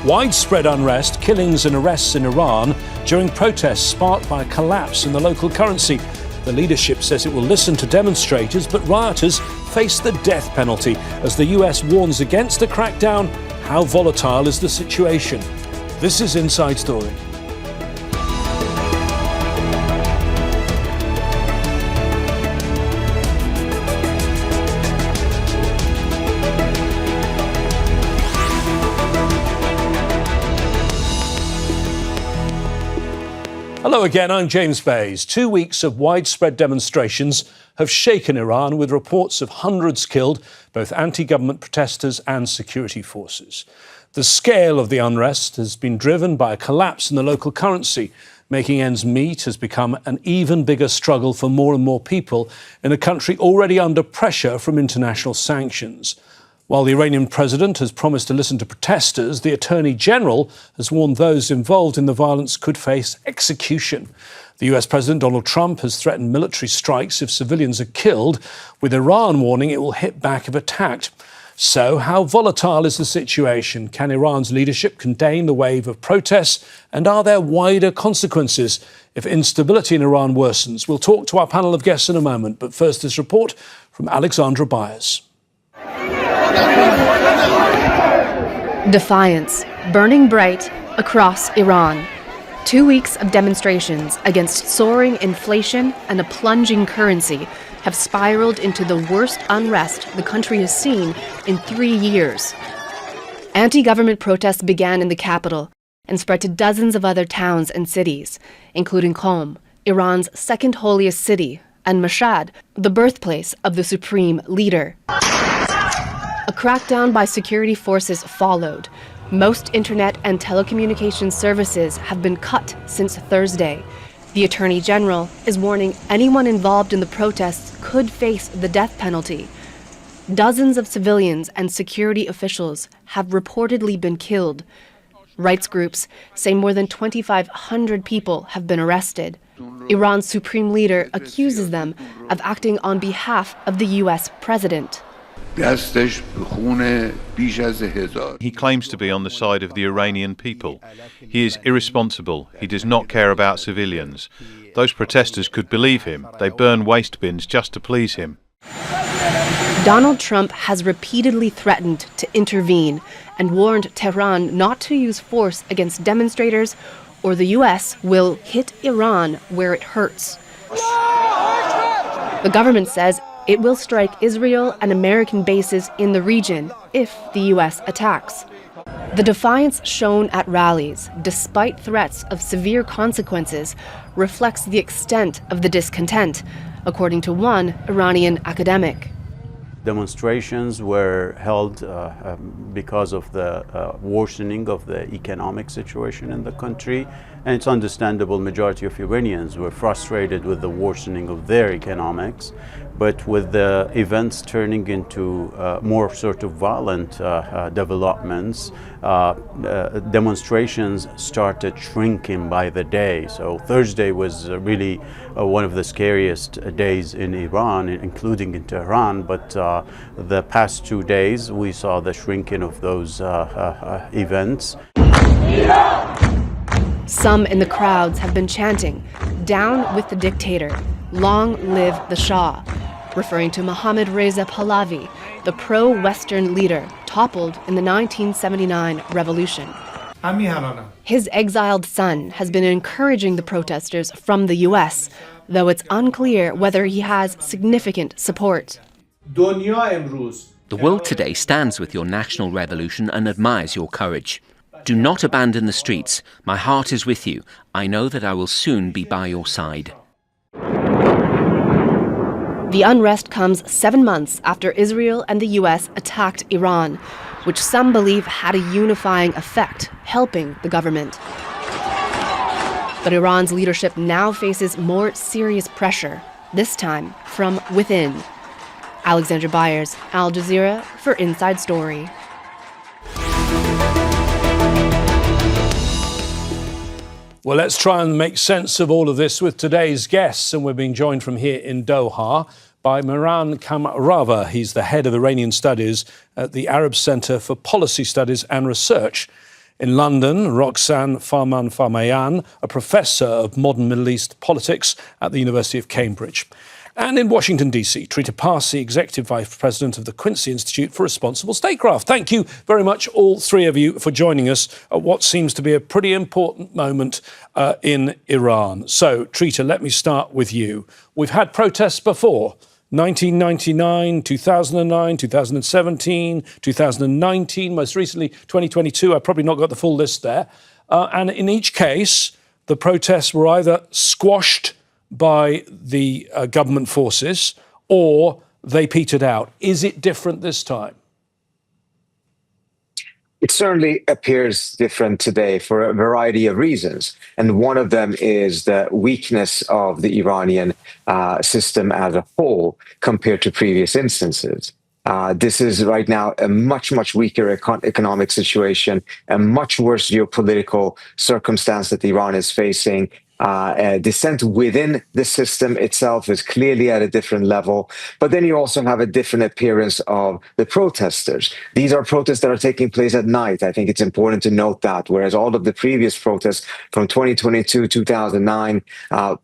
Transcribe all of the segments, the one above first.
Widespread unrest, killings and arrests in Iran during protests sparked by a collapse in the local currency. The leadership says it will listen to demonstrators, but rioters face the death penalty as the US warns against a crackdown. How volatile is the situation? This is Inside Story. Hello again, I'm James Bays. 2 weeks of widespread demonstrations have shaken Iran, with reports of hundreds killed, both anti-government protesters and security forces. The scale of the unrest has been driven by a collapse in the local currency. Making ends meet has become an even bigger struggle for more and more people in a country already under pressure from international sanctions. While the Iranian president has promised to listen to protesters, the Attorney General has warned those involved in the violence could face execution. The US President Donald Trump has threatened military strikes if civilians are killed, with Iran warning it will hit back if attacked. So, how volatile is the situation? Can Iran's leadership contain the wave of protests? And are there wider consequences if instability in Iran worsens? We'll talk to our panel of guests in a moment, but first this report from Alexandra Byers. Defiance, burning bright across Iran. 2 weeks of demonstrations against soaring inflation and a plunging currency have spiraled into the worst unrest the country has seen in 3 years. Anti-government protests began in the capital and spread to dozens of other towns and cities, including Qom, Iran's second holiest city, and Mashhad, the birthplace of the supreme leader. A crackdown by security forces followed. Most internet and telecommunications services have been cut since Thursday. The Attorney General is warning anyone involved in the protests could face the death penalty. Dozens of civilians and security officials have reportedly been killed. Rights groups say more than 2,500 people have been arrested. Iran's supreme leader accuses them of acting on behalf of the US president. He claims to be on the side of the Iranian people. He is irresponsible. He does not care about civilians. Those protesters could believe him. They burn waste bins just to please him. Donald Trump has repeatedly threatened to intervene and warned Tehran not to use force against demonstrators, or the US will hit Iran where it hurts. The government says it will strike Israel and American bases in the region if the US attacks. The defiance shown at rallies, despite threats of severe consequences, reflects the extent of the discontent, according to one Iranian academic. Demonstrations were held because of the worsening of the economic situation in the country, and it's understandable majority of Iranians were frustrated with the worsening of their economics. But with the events turning into more sort of violent developments, demonstrations started shrinking by the day. So Thursday was really one of the scariest days in Iran, including in Tehran. But the past 2 days, we saw the shrinking of those events. Some in the crowds have been chanting, "Down with the dictator, long live the Shah," referring to Mohammad Reza Pahlavi, the pro-Western leader toppled in the 1979 revolution. His exiled son has been encouraging the protesters from the US, though it's unclear whether he has significant support. The world today stands with your national revolution and admires your courage. Do not abandon the streets. My heart is with you. I know that I will soon be by your side. The unrest comes 7 months after Israel and the US attacked Iran, which some believe had a unifying effect, helping the government. But Iran's leadership now faces more serious pressure, this time from within. Alexandra Byers, Al Jazeera for Inside Story. Well, let's try and make sense of all of this with today's guests, and we're being joined from here in Doha by Miran Kamrava. He's the head of Iranian Studies at the Arab Center for Policy Studies and Research. In London, Roxanne Farman-Farmayan, a professor of modern Middle East politics at the University of Cambridge. And in Washington, D.C., Trita Parsi, Executive Vice President of the Quincy Institute for Responsible Statecraft. Thank you very much, all three of you, for joining us at what seems to be a pretty important moment in Iran. So, Trita, let me start with you. We've had protests before. 1999, 2009, 2017, 2019, most recently 2022. I've probably not got the full list there. And in each case, the protests were either squashed by the government forces or they petered out. Is it different this time? It certainly appears different today for a variety of reasons. And one of them is the weakness of the Iranian system as a whole compared to previous instances. This is right now a much, much weaker economic situation, a much worse geopolitical circumstance that Iran is facing. Dissent within the system itself is clearly at a different level. But then you also have a different appearance of the protesters. These are protests that are taking place at night. I think it's important to note that, whereas all of the previous protests from 2022, 2009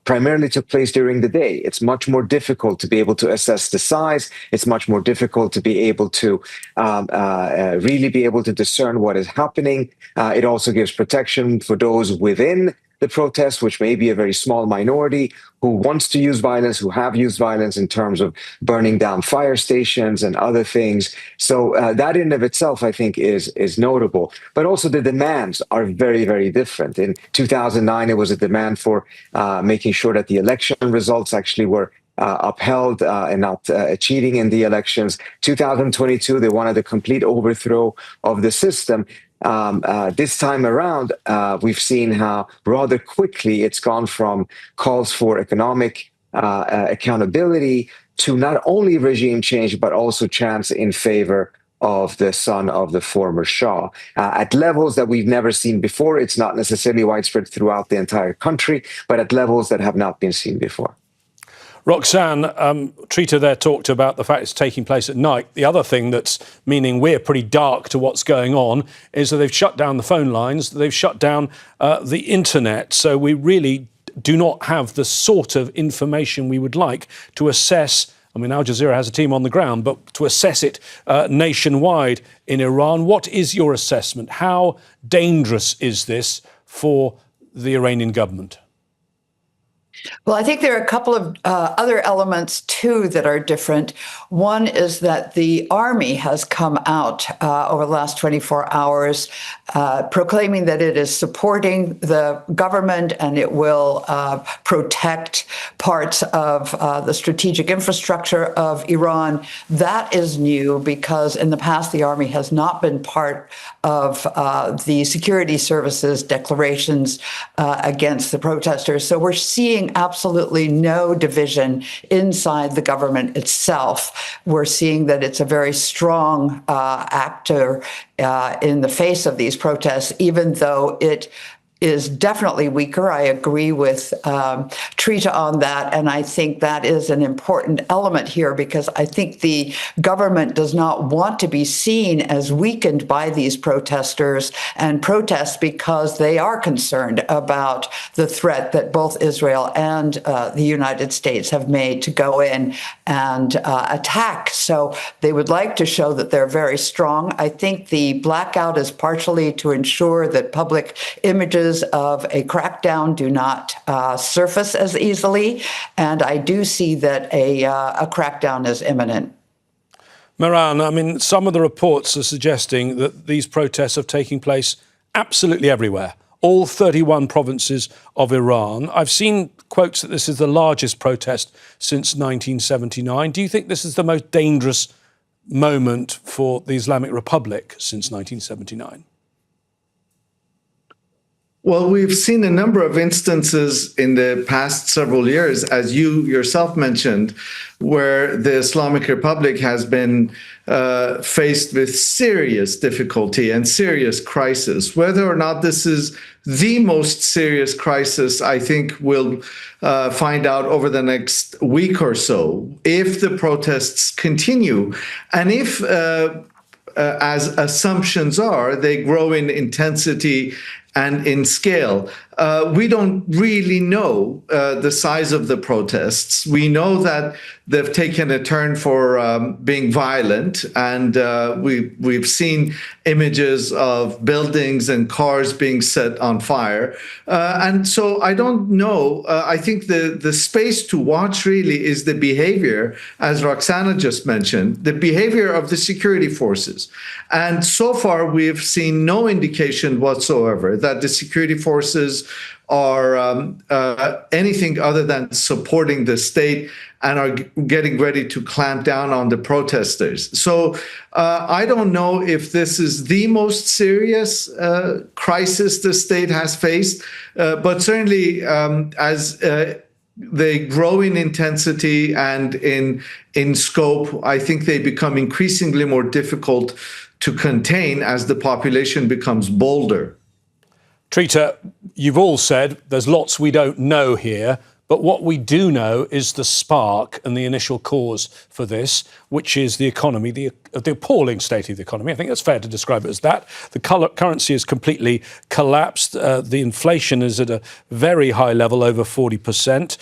primarily took place during the day. It's much more difficult to be able to assess the size. It's much more difficult to be able to really be able to discern what is happening. It also gives protection for those within the protest, which may be a very small minority who wants to use violence, who have used violence in terms of burning down fire stations and other things. So that in and of itself, I think, is notable. But also the demands are very, very different. In 2009, it was a demand for making sure that the election results actually were upheld and not cheating in the elections. 2022, they wanted a complete overthrow of the system. This time around, we've seen how rather quickly it's gone from calls for economic accountability to not only regime change, but also chants in favor of the son of the former Shah at levels that we've never seen before. It's not necessarily widespread throughout the entire country, but at levels that have not been seen before. Roxanne, Trita there talked about the fact it's taking place at night. The other thing that's meaning we're pretty dark to what's going on is that they've shut down the phone lines, they've shut down the internet. So we really do not have the sort of information we would like to assess. I mean, Al Jazeera has a team on the ground, but to assess it nationwide in Iran. What is your assessment? How dangerous is this for the Iranian government? Well, I think there are a couple of other elements, too, that are different. One is that the army has come out over the last 24 hours proclaiming that it is supporting the government and it will protect parts of the strategic infrastructure of Iran. That is new because in the past, the army has not been part of the security services declarations against the protesters. So we're seeing absolutely no division inside the government itself. We're seeing that it's a very strong actor in the face of these protests, even though it is definitely weaker. I agree with Trita on that. And I think that is an important element here because I think the government does not want to be seen as weakened by these protesters and protests because they are concerned about the threat that both Israel and the United States have made to go in and attack. So they would like to show that they're very strong. I think the blackout is partially to ensure that public images of a crackdown do not surface as easily, and I do see that a crackdown is imminent. Maran, I mean, some of the reports are suggesting that these protests are taking place absolutely everywhere, all 31 provinces of Iran. I've seen quotes that this is the largest protest since 1979. Do you think this is the most dangerous moment for the Islamic Republic since 1979? Well, we've seen a number of instances in the past several years, as you yourself mentioned, where the Islamic Republic has been faced with serious difficulty and serious crisis. Whether or not this is the most serious crisis, I think we'll find out over the next week or so, if the protests continue. And if as assumptions are, they grow in intensity and in scale. We don't really know the size of the protests. We know that they've taken a turn for being violent, and we've seen images of buildings and cars being set on fire. And so I don't know. I think the space to watch really is the behavior, as Roxana just mentioned, the behavior of the security forces. And so far, we've seen no indication whatsoever that the security forces are anything other than supporting the state and are getting ready to clamp down on the protesters. So I don't know if this is the most serious crisis the state has faced, but certainly as they grow in intensity and in scope, I think they become increasingly more difficult to contain as the population becomes bolder. Trita, you've all said there's lots we don't know here, but what we do know is the spark and the initial cause for this, which is the economy, the appalling state of the economy. I think it's fair to describe it as that. The currency has completely collapsed. The inflation is at a very high level, over 40%.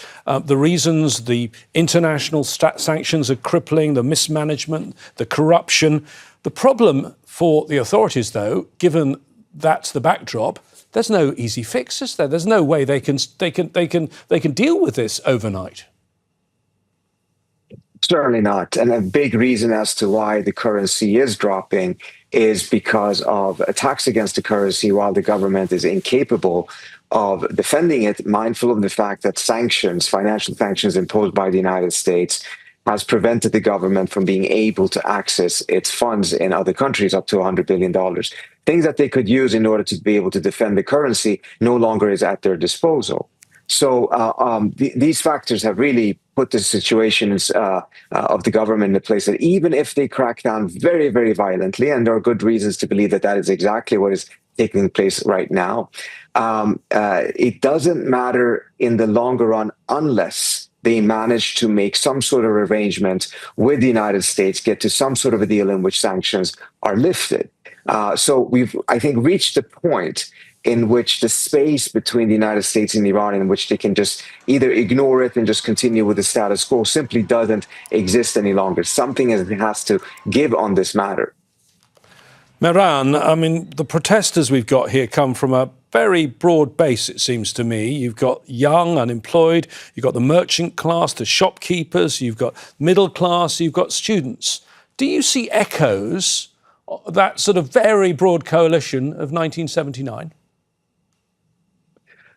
The reasons, the international sanctions are crippling, the mismanagement, the corruption. The problem for the authorities, though, given that's the backdrop, there's no easy fix, is there? There's no way they can deal with this overnight. Certainly not. And a big reason as to why the currency is dropping is because of attacks against the currency while the government is incapable of defending it, mindful of the fact that sanctions, financial sanctions imposed by the United States, has prevented the government from being able to access its funds in other countries up to $100 billion. Things that they could use in order to be able to defend the currency no longer is at their disposal. So these factors have really put the situation of the government in a place that even if they crack down very, very violently, and there are good reasons to believe that that is exactly what is taking place right now, it doesn't matter in the longer run unless they manage to make some sort of arrangement with the United States, get to some sort of a deal in which sanctions are lifted. So we've, I think, reached a point in which the space between the United States and Iran, in which they can just either ignore it and just continue with the status quo, simply doesn't exist any longer. Something has to give on this matter. Mehran, I mean, the protesters we've got here come from a very broad base, it seems to me. You've got young, unemployed, you've got the merchant class, the shopkeepers, you've got middle class, you've got students. Do you see echoes of that sort of very broad coalition of 1979?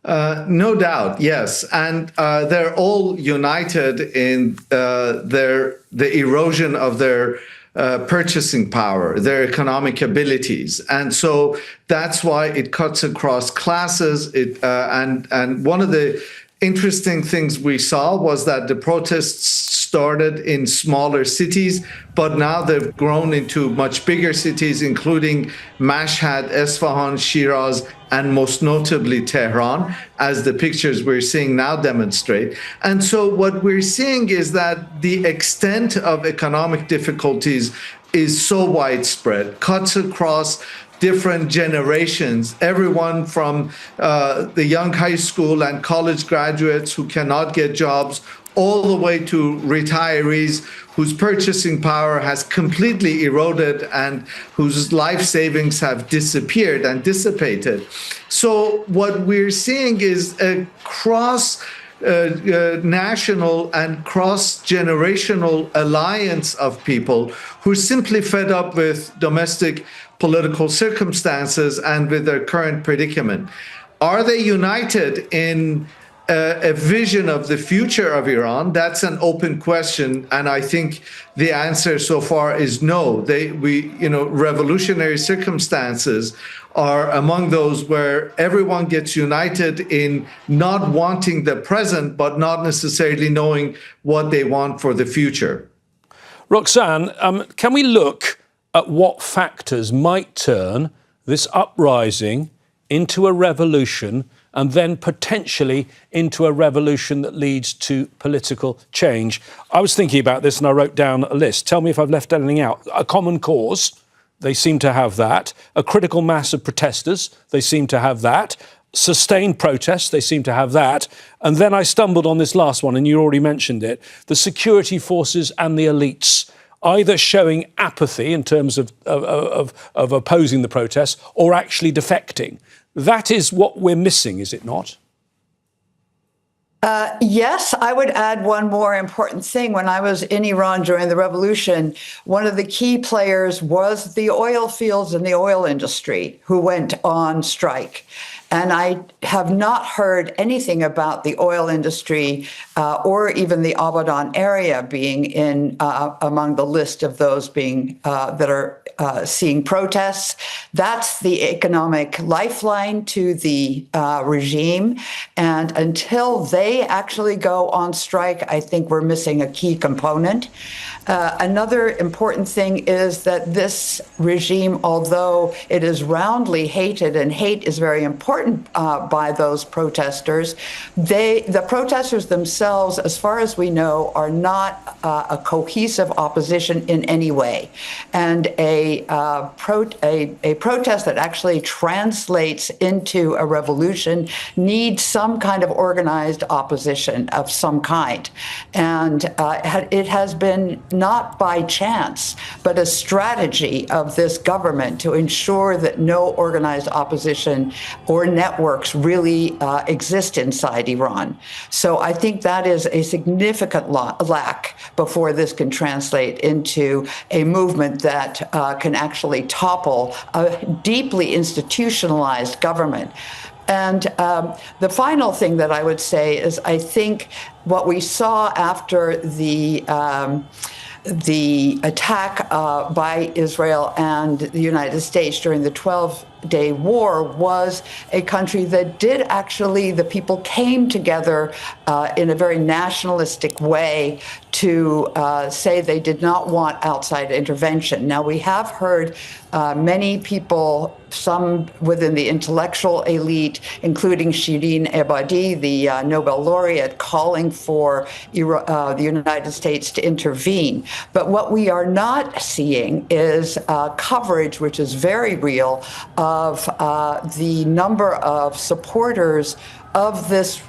No doubt, yes. And they're all united in the erosion of their purchasing power, their economic abilities. And so that's why it cuts across classes. And one of the interesting things we saw was that the protests started in smaller cities, but now they've grown into much bigger cities, including Mashhad, Esfahan, Shiraz, and most notably Tehran, as the pictures we're seeing now demonstrate. And so what we're seeing is that the extent of economic difficulties is so widespread, cuts across different generations, everyone from the young high school and college graduates who cannot get jobs, all the way to retirees whose purchasing power has completely eroded and whose life savings have disappeared and dissipated. So what we're seeing is a cross-national and cross-generational alliance of people who are simply fed up with domestic political circumstances and with their current predicament. Are they united in a vision of the future of Iran? That's an open question, and I think the answer so far is no. Revolutionary circumstances are among those where everyone gets united in not wanting the present, but not necessarily knowing what they want for the future. Roxanne, can we look at what factors might turn this uprising into a revolution and then potentially into a revolution that leads to political change? I was thinking about this and I wrote down a list. Tell me if I've left anything out. A common cause, they seem to have that. A critical mass of protesters, they seem to have that. Sustained protests, they seem to have that. And then I stumbled on this last one, and you already mentioned it, the security forces and the elites, either showing apathy in terms of opposing the protests or actually defecting. That is what we're missing, is it not? Yes, I would add one more important thing. When I was in Iran during the revolution, one of the key players was the oil fields and the oil industry who went on strike. And I have not heard anything about the oil industry or even the Abadan area being in among the list of those being that are seeing protests. That's the economic lifeline to the regime. And until they actually go on strike, I think we're missing a key component. Another important thing is that this regime, although it is roundly hated, and hate is very important by those protesters, the protesters themselves, as far as we know, are not a cohesive opposition in any way. And a protest that actually translates into a revolution needs some kind of organized opposition of some kind. And it has been not by chance, but a strategy of this government to ensure that no organized opposition or networks really exist inside Iran. So I think that is a significant lack before this can translate into a movement that can actually topple a deeply institutionalized government. And the final thing that I would say is I think what we saw after the attack by Israel and the United States during the 12-day war was a country that did actually, the people came together in a very nationalistic way to say they did not want outside intervention. Now, we have heard many people, some within the intellectual elite, including Shirin Ebadi, the Nobel laureate, calling for the United States to intervene. But what we are not seeing is coverage, which is very real, of the number of supporters of this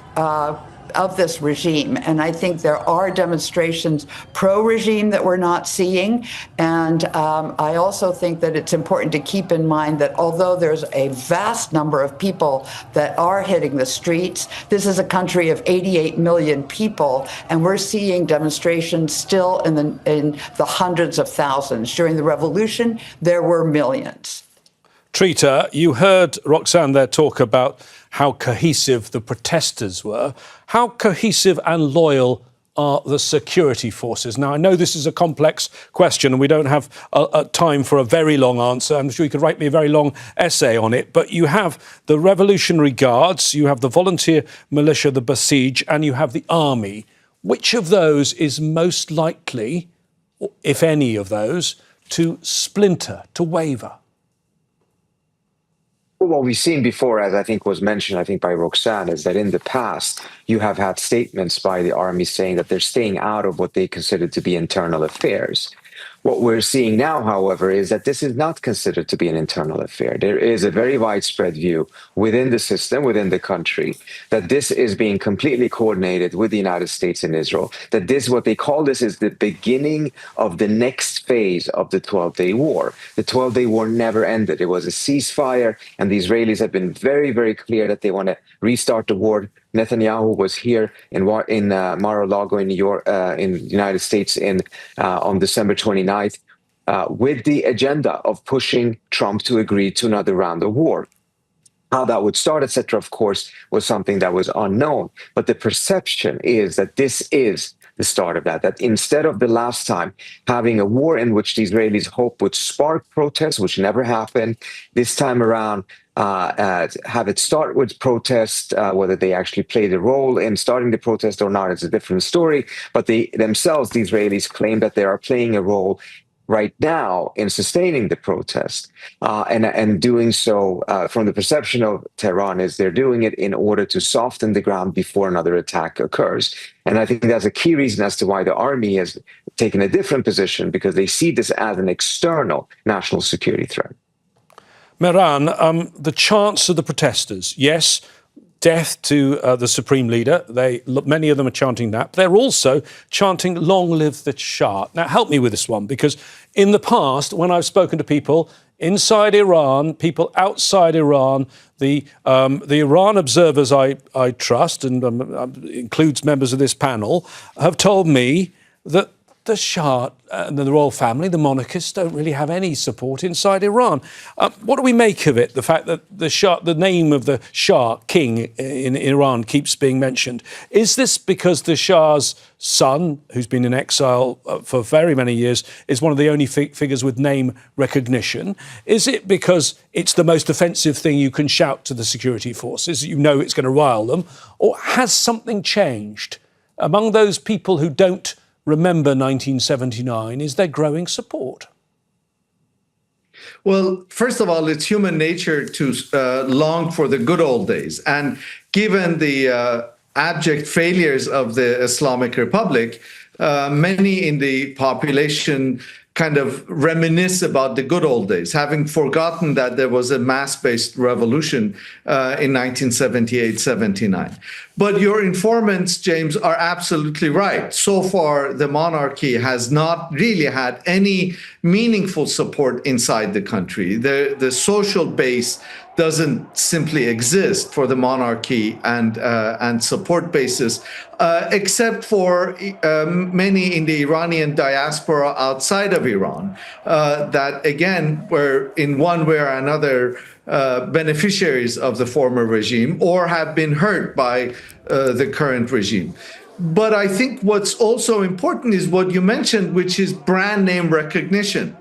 regime. And I think there are demonstrations pro-regime that we're not seeing. And I also think that it's important to keep in mind that although there's a vast number of people that are hitting the streets, this is a country of 88 million people, and we're seeing demonstrations still in the hundreds of thousands. During the revolution, there were millions. Trita, you heard Roxanne there talk about how cohesive the protesters were. How cohesive and loyal are the security forces? Now, I know this is a complex question and we don't have time for a very long answer. I'm sure you could write me a very long essay on it. But you have the Revolutionary Guards, you have the volunteer militia, the Basij, and you have the army. Which of those is most likely, if any of those, to splinter, to waver? What we've seen before, as I think was mentioned, by Roxanne, is that in the past, you have had statements by the army saying that they're staying out of what they consider to be internal affairs. What we're seeing now, however, is that this is not considered to be an internal affair. There is a very widespread view within the system, within the country, that this is being completely coordinated with the United States and Israel, that this, what they call this, is the beginning of the next phase of the 12-day war. The 12-day war never ended. It was a ceasefire, and the Israelis have been very, very clear that they want to restart the war. Netanyahu was here in Mar-a-Lago in New York, in the United States, on December 29th, with the agenda of pushing Trump to agree to another round of war. How that would start, etc., of course, was something that was unknown. But the perception is that this is the start of that instead of the last time having a war in which the Israelis hope would spark protests, which never happened, this time around, have it start with protest, whether they actually played a role in starting the protest or not is a different story. But they themselves, the Israelis, claim that they are playing a role right now in sustaining the protest, and doing so from the perception of Tehran is they're doing it in order to soften the ground before another attack occurs. And I think that's a key reason as to why the army has taken a different position, because they see this as an external national security threat. Mehran, the chants of the protesters, yes, death to the supreme leader. Many of them are chanting that. But they're also chanting, long live the Shah. Now, help me with this one, because in the past, when I've spoken to people inside Iran, people outside Iran, the Iran observers I trust, and includes members of this panel, have told me that the Shah and the royal family, the monarchists, don't really have any support inside Iran. What do we make of it, the fact that the Shah, the name of the Shah, king in Iran, keeps being mentioned? Is this because the Shah's son, who's been in exile for very many years, is one of the only figures with name recognition? Is it because it's the most offensive thing you can shout to the security forces? You know it's going to rile them. Or has something changed among those people who don't remember 1979? Is there growing support? Well, first of all, it's human nature to long for the good old days. And given the abject failures of the Islamic Republic, many in the population kind of reminisce about the good old days, having forgotten that there was a mass-based revolution in 1978-79. But your informants, James, are absolutely right. So far, the monarchy has not really had any meaningful support inside the country. The social base doesn't simply exist for the monarchy and support basis, except for many in the Iranian diaspora outside of Iran, that again were in one way or another beneficiaries of the former regime or have been hurt by the current regime. But I think what's also important is what you mentioned, which is brand name recognition.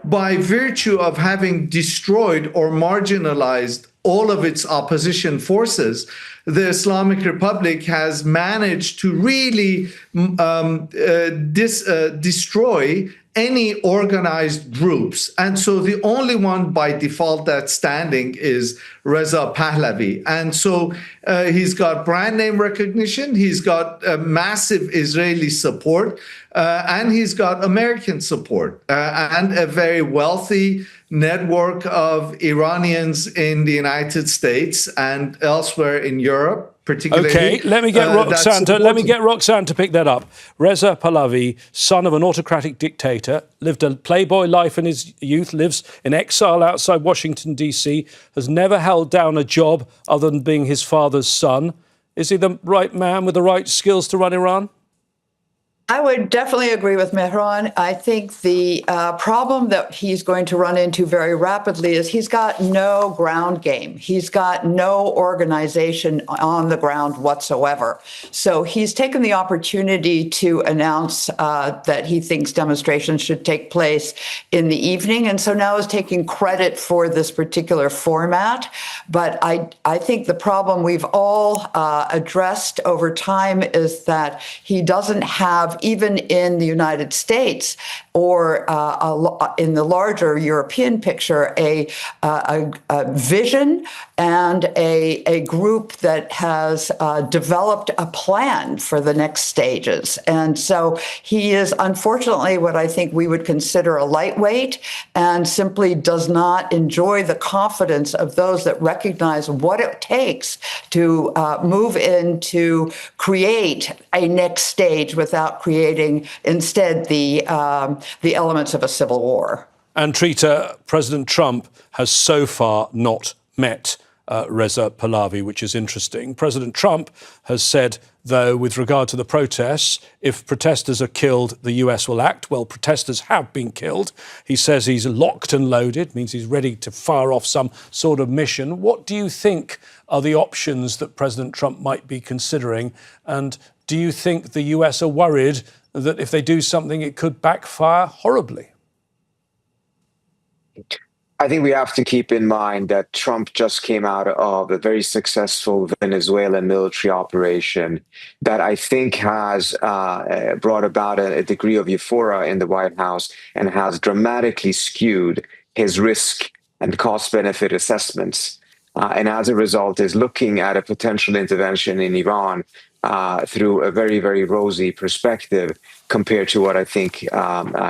By virtue of having destroyed or marginalized all of its opposition forces, the Islamic Republic has managed to really destroy any organized groups. And so the only one by default that's standing is Reza Pahlavi. And so he's got brand name recognition, he's got massive Israeli support, and he's got American support, and a very wealthy network of Iranians in the United States and elsewhere in Europe. OK, let me get Roxanne to pick that up. Reza Pahlavi, son of an autocratic dictator, lived a playboy life in his youth, lives in exile outside Washington, D.C., has never held down a job other than being his father's son. Is he the right man with the right skills to run Iran? I would definitely agree with Mehran. I think the problem that he's going to run into very rapidly is he's got no ground game. He's got no organization on the ground whatsoever. So he's taken the opportunity to announce that he thinks demonstrations should take place in the evening, and so now is taking credit for this particular format. But I think the problem we've all addressed over time is that he doesn't have, even in the United States or in the larger European picture, a vision and a group that has developed a plan for the next stages. And so he is, unfortunately, what I think we would consider a lightweight, and simply does not enjoy the confidence of those that recognize what it takes to move in to create a next stage without creating instead the elements of a civil war. And Trita, President Trump has so far not met Reza Pahlavi, which is interesting. President Trump has said, though, with regard to the protests, if protesters are killed, the US will act. Well, protesters have been killed. He says he's locked and loaded, means he's ready to fire off some sort of mission. What do you think are the options that President Trump might be considering? And do you think the US are worried that if they do something, it could backfire horribly? I think we have to keep in mind that Trump just came out of a very successful Venezuelan military operation that I think has brought about a degree of euphoria in the White House and has dramatically skewed his risk and cost-benefit assessments. And as a result, is looking at a potential intervention in Iran through a very, very rosy perspective compared to what I think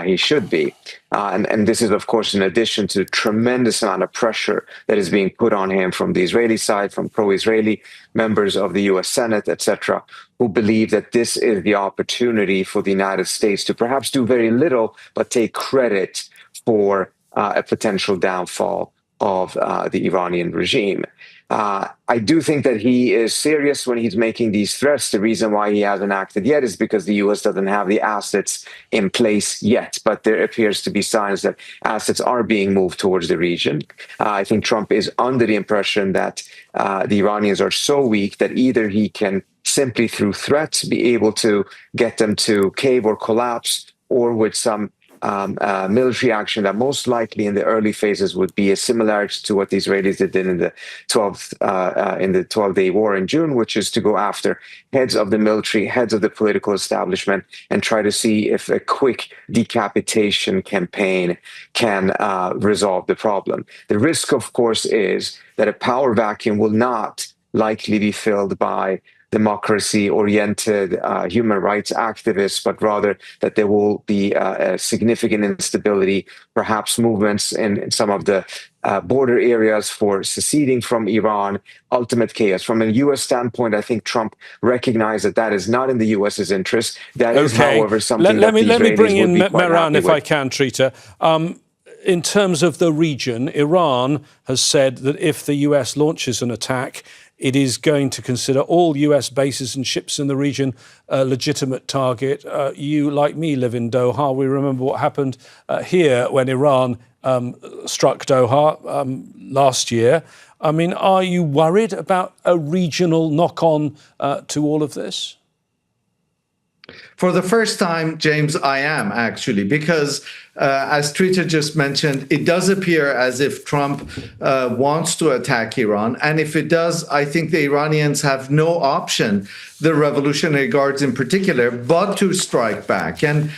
he should be. And this is, of course, in addition to tremendous amount of pressure that is being put on him from the Israeli side, from pro-Israeli members of the U.S. Senate, etc., who believe that this is the opportunity for the United States to perhaps do very little, but take credit for a potential downfall of the Iranian regime. I do think that he is serious when he's making these threats. The reason why he hasn't acted yet is because the U.S. doesn't have the assets in place yet. But there appears to be signs that assets are being moved towards the region. I think Trump is under the impression that the Iranians are so weak that either he can simply through threats be able to get them to cave or collapse, or with some military action that most likely in the early phases would be a similarity to what the Israelis did in the 12-day war in June, which is to go after heads of the military, heads of the political establishment, and try to see if a quick decapitation campaign can resolve the problem. The risk, of course, is that a power vacuum will not likely be filled by democracy-oriented human rights activists, but rather that there will be a significant instability, perhaps movements in some of the border areas for seceding from Iran, ultimate chaos. From a U.S. standpoint, I think Trump recognized that that is not in the U.S.'s interest. That is, however, something let me bring in Mehran, if I can, Trita. In terms of the region, Iran has said that if the U.S. launches an attack, it is going to consider all US bases and ships in the region a legitimate target. You, like me, live in Doha. We remember what happened here when Iran struck Doha last year. I mean, are you worried about a regional knock-on to all of this? For the first time, James, I am actually, because as Trita just mentioned, it does appear as if Trump wants to attack Iran. And if it does, I think the Iranians have no option, the Revolutionary Guards in particular, but to strike back. And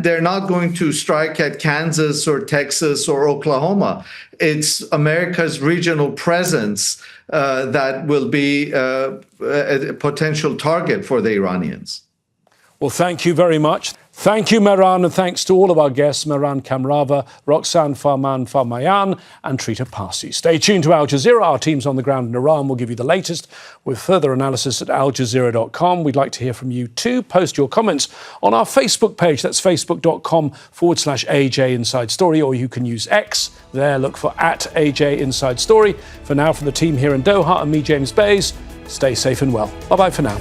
they're not going to strike at Kansas or Texas or Oklahoma. It's America's regional presence that will be a potential target for the Iranians. Well, thank you very much. Thank you, Mehran, and thanks to all of our guests, Mehran Kamrava, Roxanne Farman-Farmayan and Trita Parsi. Stay tuned to Al Jazeera. Our teams on the ground in Iran will give you the latest with further analysis at aljazeera.com. We'd like to hear from you too. Post your comments on our Facebook page. That's facebook.com/AJ Inside Story, or you can use X. There, look for @AJ Inside Story. For now, from the team here in Doha and me, James Bays, stay safe and well. Bye-bye for now.